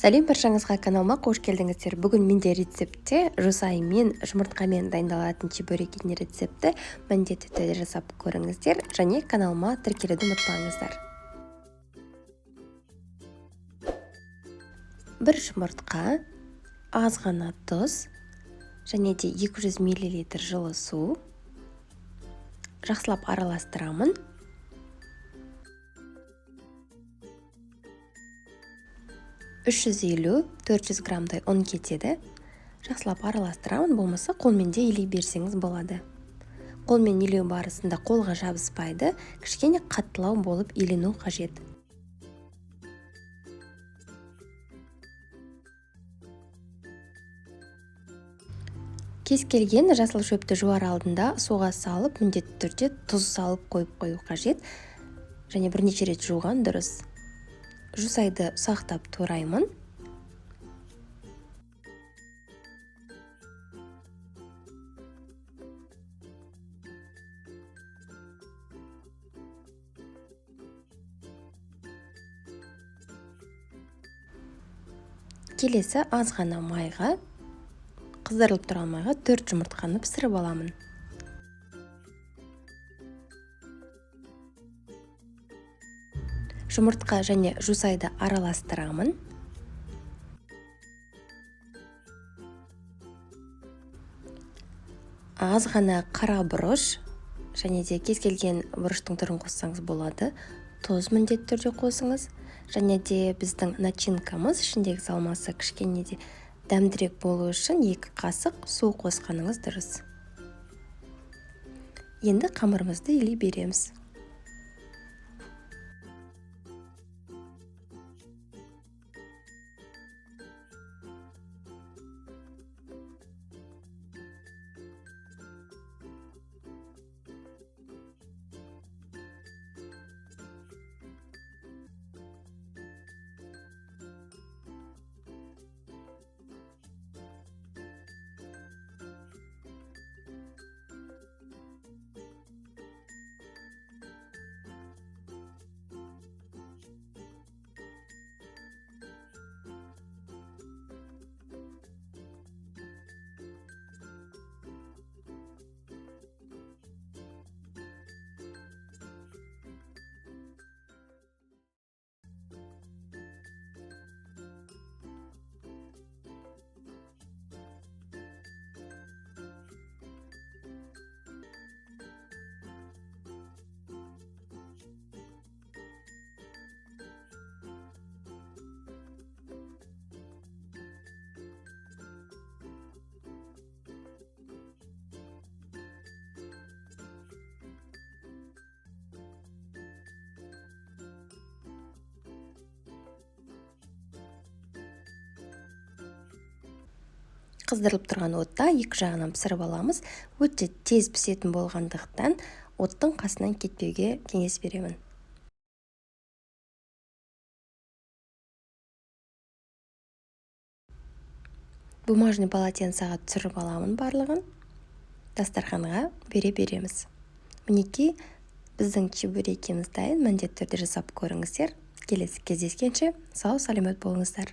Сәлем, баршаңызға каналыма қош келдіңіздер. Бүгін менде рецептте жусай мен жұмыртқамен дайындалатын чебуректердің рецепті міндетті түрде жасап көріңіздер және каналыма тіркелуді ұмытпаңыздар. Бір жұмыртқа, аз ғана тұз және де 200 мл жылы су жақсылап араластырамын. Үш 400 граммдай ұн кетеді. Жақсылап араластырамын, болмаса қолмен де илей берсеңіз болады. Қолмен илеу барысында қолға жабыспайды, кішкене қаттылау болып илену қажет. Кез келген жасыл шөпті жуар алдында суға салып, міндетті түрде тұз салып қойып қою қажет, және бірнеше рет жуған дұрыс. Жусайды ұсақтап тураймын. Келесі аз ғана майға, қыздырылып тұрған майға 4 жұмыртқаны пісіріп аламын. Жұмыртқа және жусайды араластырамын. Аз ғана қара бұрыш, және де кез келген бұрыштың түрін қоссаңыз болады. Тұз міндетті түрде қосыңыз. Және де біздің начинкамыз ішіндегі салмасы кішкене де дәмдірек болу үшін 2 қасық су қосқаныңыз дұрыс. Енді қамырымызды илей береміз. Қыздырылып тұрған отта 2 жағынан пісіріп аламыз. Өте тез пісетін болғандықтан оттың қасынан кетпеуге кеңес беремін. Бумажный полотенцеға түсіріп аламын барлығын. Дастарханға береміз. Мінекей біздің чебурекіміз дайын, міндетті түрде жасап көріңіздер. Келесі кездескенше сау саламат болыңыздар.